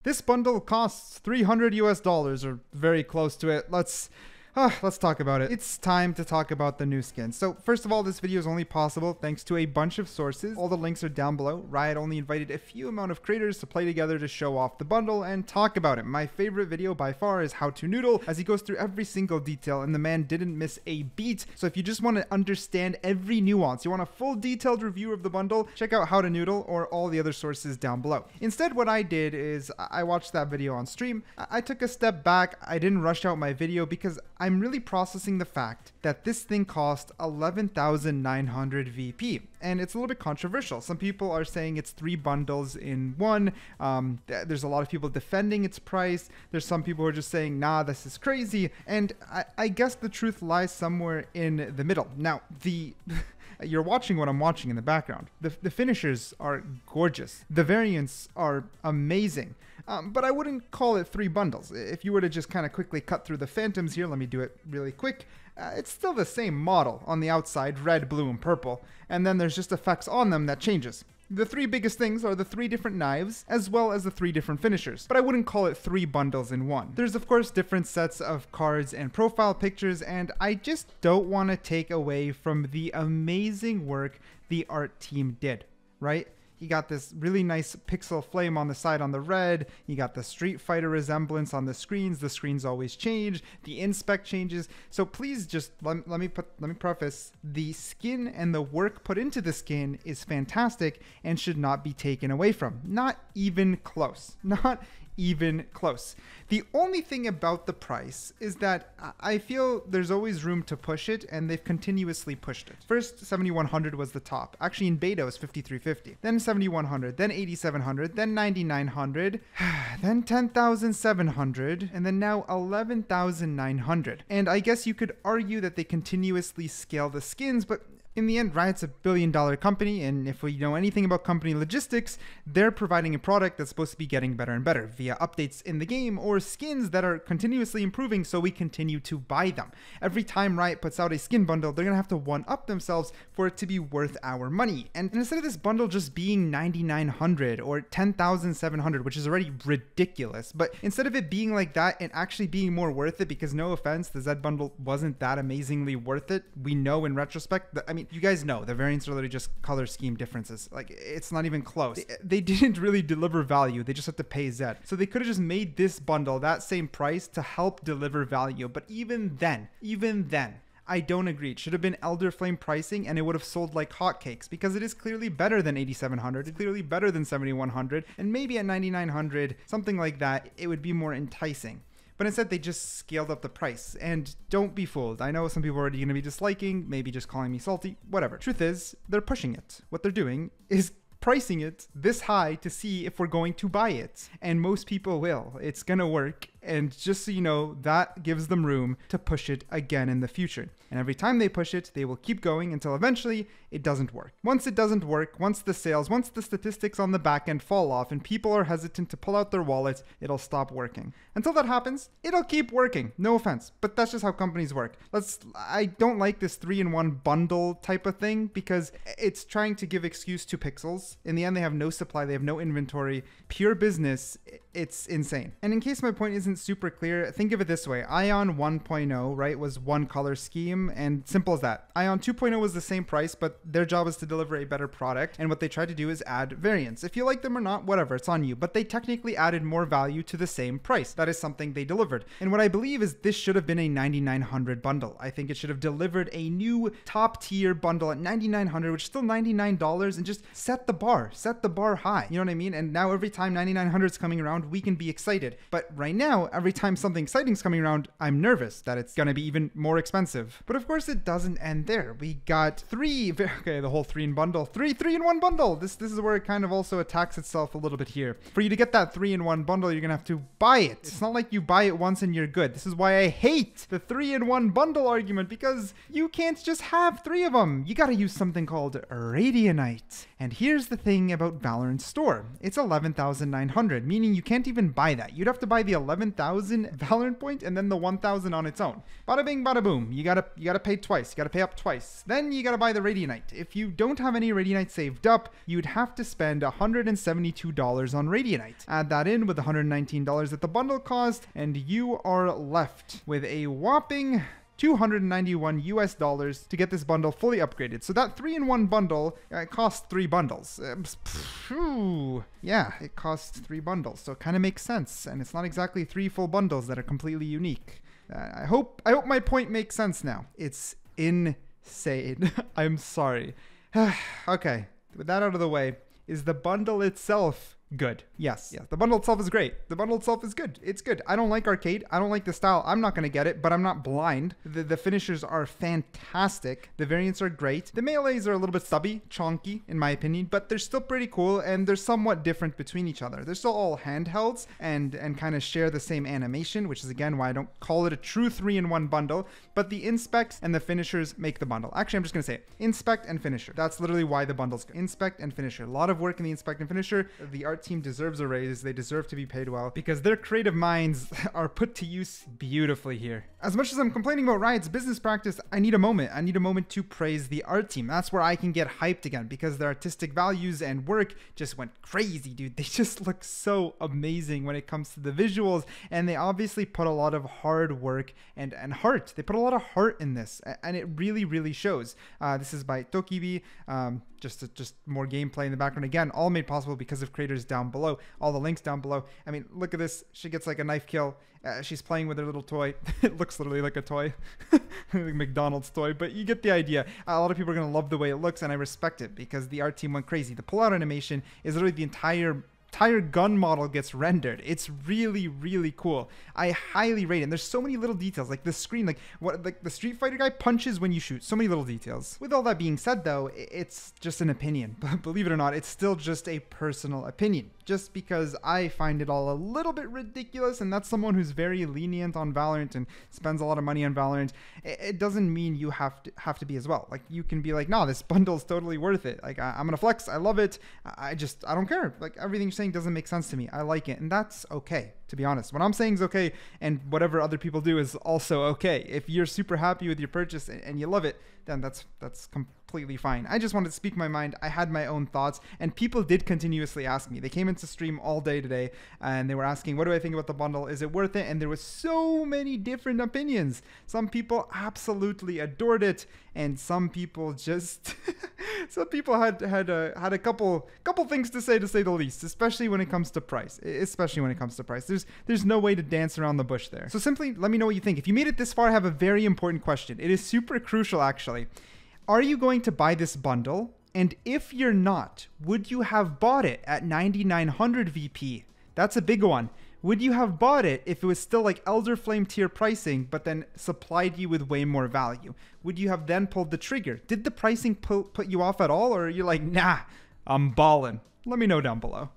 This bundle costs 300 US dollars or very close to it. Let's talk about it. It's time to talk about the new skins. So first of all, this video is only possible thanks to a bunch of sources. All the links are down below. Riot only invited a few amount of creators to play together to show off the bundle and talk about it. My favorite video by far is How to Noodle, as he goes through every single detail and the man didn't miss a beat. So if you just want to understand every nuance, you want a full detailed review of the bundle, check out How to Noodle or all the other sources down below. Instead, what I did is I watched that video on stream. I took a step back. I didn't rush out my video because I'm really processing the fact that this thing cost 11,900 VP, and it's a little bit controversial. Some people are saying it's 3 bundles in one. There's a lot of people defending its price. There's some people who are just saying, nah, this is crazy. And I guess the truth lies somewhere in the middle. Now, you're watching what I'm watching in the background. The finishers are gorgeous. The variants are amazing. But I wouldn't call it 3 bundles. If you were to just kind of quickly cut through the phantoms here, let me do it really quick. It's still the same model on the outside, red, blue, and purple. And then there's just effects on them that changes. The 3 biggest things are the 3 different knives, as well as the 3 different finishers. But I wouldn't call it 3 bundles in one. There's of course different sets of cards and profile pictures, and I just don't want to take away from the amazing work the art team did, right? You got this really nice pixel flame on the side on the red. You got the Street Fighter resemblance on the screens. The screens always change. The inspect changes. So please just let me preface, the skin and the work put into the skin is fantastic and should not be taken away from. Not even close. Not even close. The only thing about the price is that I feel there's always room to push it, and they've continuously pushed it. First, 7100 was the top. Actually, in beta it was 5350. Then 7100, then 8700, then 9900, then 10,700, and then now 11,900. And I guess you could argue that they continuously scale the skins, but in the end, Riot's a billion-dollar company, and if we know anything about company logistics, they're providing a product that's supposed to be getting better and better via updates in the game or skins that are continuously improving, so we continue to buy them. Every time Riot puts out a skin bundle, they're gonna have to one-up themselves for it to be worth our money. And instead of this bundle just being 9,900 or 10,700, which is already ridiculous, but instead of it being like that and actually being more worth it, because no offense, the Z bundle wasn't that amazingly worth it. We know in retrospect that, I mean, you guys know the variants are literally just color scheme differences. Like, it's not even close. They didn't really deliver value. They just had to pay Z. So they could have just made this bundle that same price to help deliver value. But even then, I don't agree. It should have been Elder Flame pricing, and it would have sold like hotcakes, because it is clearly better than 8700. It's clearly better than 7100, and maybe at 9900, something like that, it would be more enticing. But instead, they just scaled up the price. And don't be fooled. I know some people are already going to be disliking, maybe just calling me salty, whatever. Truth is, they're pushing it. What they're doing is pricing it this high to see if we're going to buy it. And most people will. It's going to work. And just so you know, that gives them room to push it again in the future. And every time they push it, they will keep going until eventually it doesn't work. Once it doesn't work, once the sales, once the statistics on the back end fall off and people are hesitant to pull out their wallets, it'll stop working. Until that happens, it'll keep working. No offense, but that's just how companies work. I don't like this 3-in-1 bundle type of thing, because it's trying to give excuse to pixels. In the end, they have no supply, they have no inventory, pure business. It's insane. And in case my point isn't super clear, think of it this way. Ion 1.0, right, was one color scheme, and simple as that. Ion 2.0 was the same price, but their job is to deliver a better product, and what they tried to do is add variants. If you like them or not, whatever, it's on you, but they technically added more value to the same price. That is something they delivered. And what I believe is this should have been a 9,900 bundle. I think it should have delivered a new top tier bundle at 9,900, which is still $99, and just set the bar high. You know what I mean? And now every time 9,900 is coming around, we can be excited. But right now, every time something exciting is coming around, I'm nervous that it's gonna be even more expensive. But of course, it doesn't end there. We got the whole 3-in-1 bundle. This is where it kind of also attacks itself a little bit here. For you to get that 3-in-1 bundle, you're gonna have to buy it. It's not like you buy it once and you're good. This is why I hate the 3-in-1 bundle argument, because you can't just have 3 of them. You gotta use something called Radianite. And here's the thing about Valorant store. It's 11,900, meaning you can't can't even buy that. You'd have to buy the 11,000 Valorant point and then the 1,000 on its own. Bada bing, bada boom. You gotta pay twice. You gotta pay up twice. Then you gotta buy the Radianite. If you don't have any Radianite saved up, you'd have to spend $172 on Radianite. Add that in with the $119 that the bundle cost, and you are left with a whopping $291 to get this bundle fully upgraded. So that 3-in-1 bundle costs 3 bundles. Yeah, it costs 3 bundles. So it kind of makes sense. And it's not exactly 3 full bundles that are completely unique. I hope my point makes sense now. It's insane. I'm sorry. Okay, with that out of the way, is the bundle itself good? Yes. The bundle itself is great. The bundle itself is good. It's good. I don't like arcade. I don't like the style. I'm not going to get it, but I'm not blind. The finishers are fantastic. The variants are great. The melees are a little bit stubby, chonky, in my opinion, but they're still pretty cool, and they're somewhat different between each other. They're still all handhelds and kind of share the same animation, which is, again, why I don't call it a true 3-in-1 bundle, but the inspect and the finishers make the bundle. Actually, I'm just going to say it. Inspect and finisher. That's literally why the bundle's good. Inspect and finisher. A lot of work in the inspect and finisher. The art team deserves a raise. They deserve to be paid well because their creative minds are put to use beautifully here. As much as I'm complaining about Riot's business practice, I need a moment. I need a moment to praise the art team. That's where I can get hyped again because their artistic values and work just went crazy, dude. They just look so amazing when it comes to the visuals, and they obviously put a lot of hard work and heart. They put a lot of heart in this, and it really, really shows. This is by Tokibi. Just more gameplay in the background. Again, all made possible because of creators down below. All the links down below. I mean, look at this. She gets like a knife kill. She's playing with her little toy. It looks literally like a toy. Like McDonald's toy, but you get the idea. A lot of people are going to love the way it looks, and I respect it because the art team went crazy. The pull-out animation is literally the entire gun model gets rendered. It's really, really cool. I highly rate it. And there's so many little details, like the screen, like the Street Fighter guy punches when you shoot. So many little details. With all that being said, though, it's just an opinion. Believe it or not, it's still just a personal opinion. Just because I find it all a little bit ridiculous, and that's someone who's very lenient on Valorant and spends a lot of money on Valorant, it doesn't mean you have to be as well. Like, you can be like, no, this bundle's totally worth it. Like, I'm gonna flex. I love it. I don't care. Like, everything you're saying doesn't make sense to me. I like it, and that's okay, to be honest. What I'm saying is okay, and whatever other people do is also okay. If you're super happy with your purchase and you love it, then that's completely fine. I just wanted to speak my mind. I had my own thoughts, and people did continuously ask me. They came into stream all day today, and they were asking, what do I think about the bundle? Is it worth it? And there was so many different opinions. Some people absolutely adored it, and some people just some people had a couple things to say the least, especially when it comes to price. There's no way to dance around the bush there. So simply let me know what you think. If you made it this far, I have a very important question. It is super crucial, actually. Are you going to buy this bundle? And if you're not, would you have bought it at 9,900 VP? That's a big one. Would you have bought it if it was still like Elder Flame tier pricing, but then supplied you with way more value? Would you have then pulled the trigger? Did the pricing put you off at all? Or are you like, nah, I'm ballin'? Let me know down below.